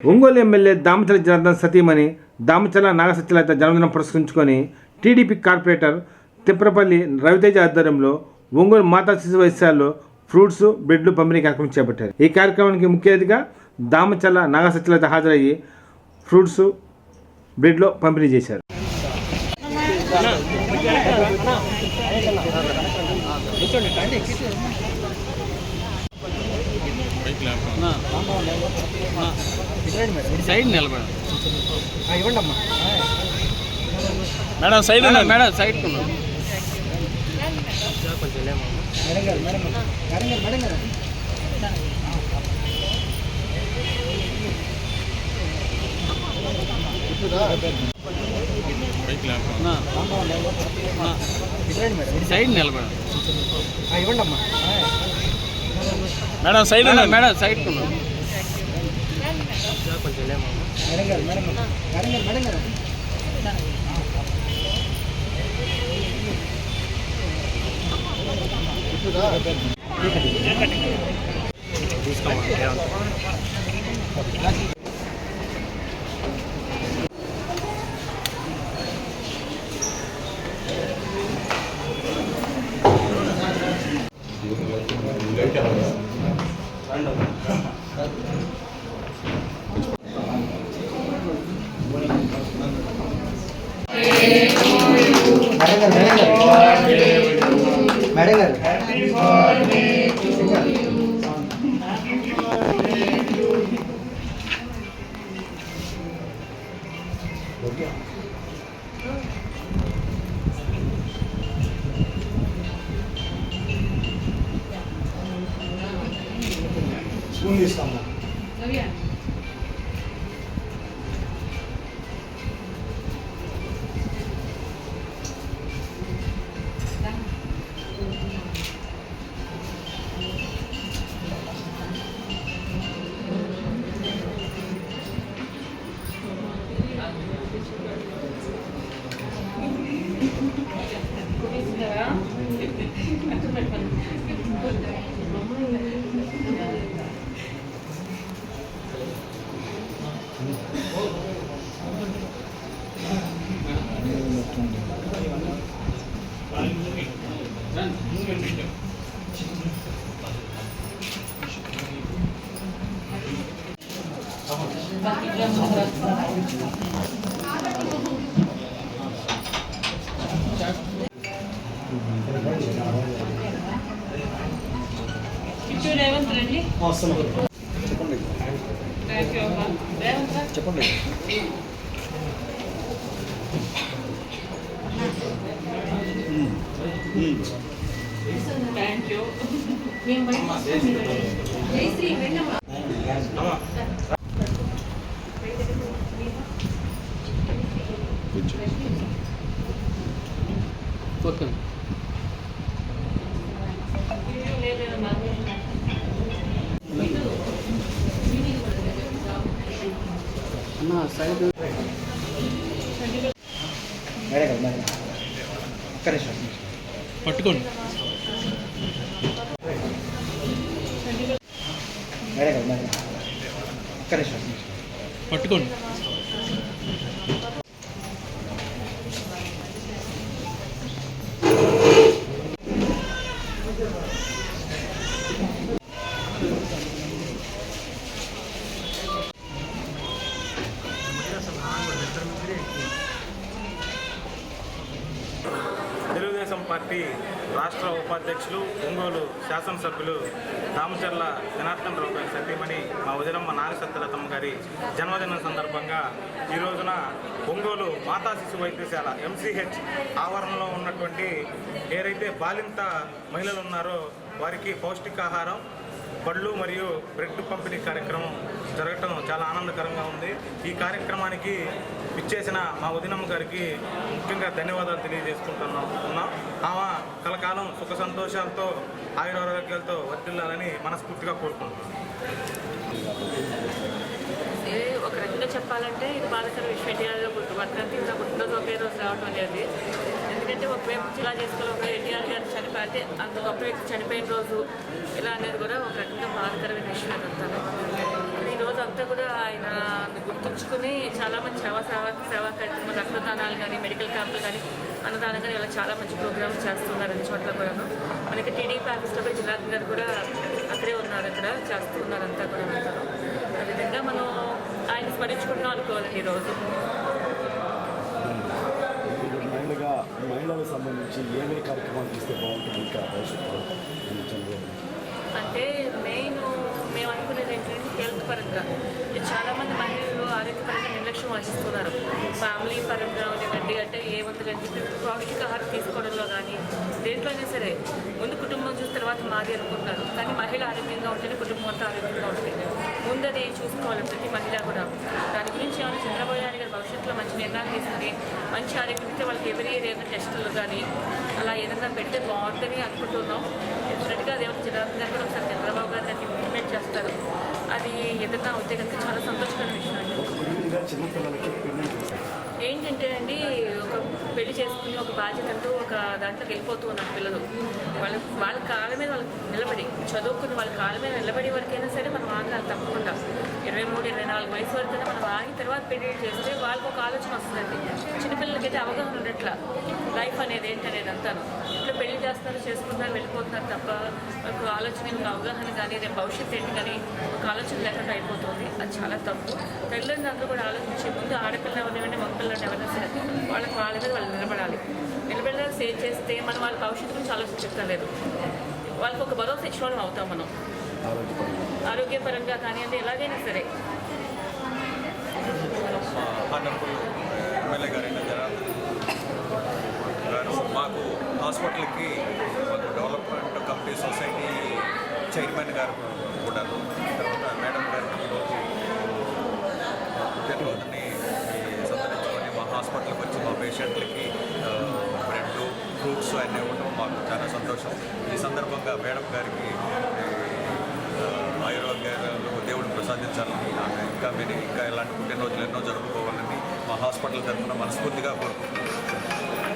Ongole MLA Damacharla Janardhan సతీమణి దామచల నాగసత్యలత జన్మదినం పురస్కరించుకొని టీడీపీ కార్పొరేటర్ తిప్పరపల్లి రవితేజ ఆధ్వర్యంలో ఒంగోలు మాతా శిశు వైద్యశాలలో ఫ్రూట్స్ బ్రెడ్లు పంపిణీ కార్యక్రమం చేపట్టారు। ఈ కార్యక్రమానికి ముఖ్య అతిథిగా దామచల నాగసత్యలత హాజరయ్యి ఫ్రూట్స్ బ్రెడ్లు పంపిణీ చేశారు। సైడ్ నిలబడ ఇవ్వండమ్మా మేడం సైడ్ మేడం సైడ్ కొంచెం సైడ్ నిలబడ ఇవ్వండమ్మా మేడం సైడ్ మేడం సైడ్ కొంచెం మేడం గారు స్పూన్ తీస్తాము చెప్పండి సైడ్ పట్టుకోండి పట్టుకోండి తెలుగుదేశం పార్టీ రాష్ట్ర ఉపాధ్యక్షులు ఒంగోలు శాసనసభ్యులు దామచర్ల జనార్దన్ రావు గారి సతీమణి మా వదినమ్మ నాగసత్యలతమ్మ గారి జన్మదినం సందర్భంగా ఈ రోజున ఒంగోలు మాతా శిశు వైద్యశాల MCH ఆవరణలో ఉన్నటువంటి ఏదైతే బాలింత మహిళలు ఉన్నారో వారికి పౌష్టికాహారం పళ్ళు మరియు బ్రెడ్ పంపిణీ కార్యక్రమం జరగటం చాలా ఆనందకరంగా ఉంది। ఈ కార్యక్రమానికి ఇచ్చేసిన మా వదినమ్మ గారికి ముఖ్యంగా ధన్యవాదాలు తెలియజేసుకుంటున్నాం। ఆమె కలకాలం సుఖ సంతోషాలతో ఆయురారోగ్యాలతో వర్ధిల్లాలని మనస్ఫూర్తిగా కోరుకుంటున్నాం। ఒక రకంగా చెప్పాలంటే ఇది బాలకర విశ్వవిద్యాలయంలో వర్ధంతిగా పుట్టినరోజు ఒకే రోజు రావడం అనేది, ఎందుకంటే ఒక వైపు ఇలా చేసుకోవాలి, ఒక ఎన్టీఆర్ గారు చనిపోతే అంత గొప్ప వ్యక్తి చనిపోయిన రోజు ఇలా అనేది కూడా ఒక రకంగా బాధకరమైన విషయం అంటాను। రోజు అంతా కూడా ఆయన గుర్తుంచుకుని చాలామంది సేవా కార్యక్రమాలు, రక్తదానాలు కానీ, మెడికల్ క్యాంపులు కానీ, అన్నదానం కానీ ఇలా చాలా మంచి ప్రోగ్రామ్స్ చేస్తున్నారు అన్ని చోట్ల కూడాను. మనకి టీడీపీ ఆఫీస్లో పోయి జనార్దన్ గారు కూడా అక్కడే ఉన్నారు, అక్కడ చేస్తూ ఉన్నారు అంతా కూడా అందరూ. ఆ విధంగా మనం ఆయన స్మరించుకుంటున్నాం అనుకోవాలండి ఈరోజు. మహిళలకు సంబంధించి ఏమేమి కార్యక్రమాలు చేస్తే బాగుంటుంది ఇంకా భవిష్యత్తులో? అంటే మేము అనుకునేది ఏంటంటే హెల్త్ పరంగా చాలామంది మహిళలు ఆరోగ్యపరంగా నిర్లక్ష్యం వహిస్తున్నారు. ఫ్యామిలీ పరంగా లేదండి అంటే ఏముంటుందంటే పౌష్టికాహారం తీసుకోవడంలో కానీ దేంట్లోనే సరే ముందు కుటుంబం చూసిన తర్వాత మాది అనుకుంటున్నారు. కానీ మహిళ ఆరోగ్యంగా ఉంటేనే కుటుంబం అంతా ఆరోగ్యంగా ఉంటుంది. ముందది చూసుకోవాలి ప్రతి మహిళ కూడా. దాని గురించి ఏమైనా చంద్రబాబు నాయుడు గారు భవిష్యత్తులో మంచి నిర్ణయాలు తీసుకుని మంచి ఆరోగ్యం ఉంటే వాళ్ళకి ఎవరి ఏదైనా టెస్టులు కానీ అలా ఏదైనా పెడితే బాగుంటుందని అనుకుంటున్నాం. డెఫినెట్గా అదేమైనా జనార్దన్ గారు కూడా ఒకసారి చంద్రబాబు గారు దాన్ని ఇంప్లిమెంట్ చేస్తారు. అది ఏదైనా అవుతే కనుక చాలా సంతోషకరమైన విషయం అండి. చిన్నపిల్లలకి ఏంటంటే అండి ఒక పెళ్లి చేసుకుని ఒక బాధ్యత అంటూ ఒక దాంట్లోకి వెళ్ళిపోతూ ఉన్నారు పిల్లలు. వాళ్ళ కాళ్ళ మీద వాళ్ళు నిలబడి చదువుకుని వాళ్ళ కాళ్ళ మీద నిలబడి వరకైనా సరే మనం ఆగాలి తప్పకుండా. 23, 24 వయసు వరకైనా మనం ఆగిన తర్వాత పెళ్లి చేస్తే వాళ్ళకి ఒక ఆలోచన వస్తుందండి. చిన్నపిల్లలకైతే అవగాహన ఉండట్లా లైఫ్ అనేది ఏంటనేది అంతాను. ఇప్పుడు పెళ్లి చేస్తున్నారు, చేసుకుంటున్నారు, వెళ్ళిపోతున్నారు తప్ప ఒక ఆలోచన, ఒక అవగాహన కానీ రేపు భవిష్యత్తు ఏంటి కానీ ఒక ఆలోచన లేకుండా అయిపోతుంది. అది చాలా తప్పు. తల్లిదండ్రులు కూడా ఆలోచించే ముందు ఆడపిల్ల ఎవరైనా మగపిల్లలు ఎవరైనా సరే వాళ్ళకి వాళ్ళ మీద వాళ్ళు నిలబడాలి సేవ్ చేస్తే మనం వాళ్ళ భవిష్యత్తు గురించి ఆలోచించక్కర్లేదు. వాళ్ళకి ఒక భరోసా ఇచ్చుకోవడం అవుతాం మనం ఆరోగ్యపరంగా కానీ అంటే ఎలాగైనా సరే. ఆనరబుల్ ఎమ్మెల్యే గారైన జనార్దన్ గారు మాకు హాస్పిటల్కి మాకు డెవలప్మెంట్ కమిటీ సొసైటీ చైర్మన్ గారు కూడా, తర్వాత మేడం గారికి ఈరోజు పుట్టినరోజుని సందర్శించుకొని మా హాస్పిటల్కి వచ్చి మా పేషెంట్లకి బ్రెడ్, ఫ్రూట్స్ అన్నీ ఇవ్వడం మాకు చాలా సంతోషం. ఈ సందర్భంగా మేడం గారికి ఆయుర్వేదాలు దేవుడు ప్రసాదించాలని, ఇంకా ఇలాంటి పుట్టినరోజులు ఎన్నో జరుపుకోవాలని మా హాస్పిటల్ తరఫున మనస్ఫూర్తిగా కోరుకుంటున్నాను.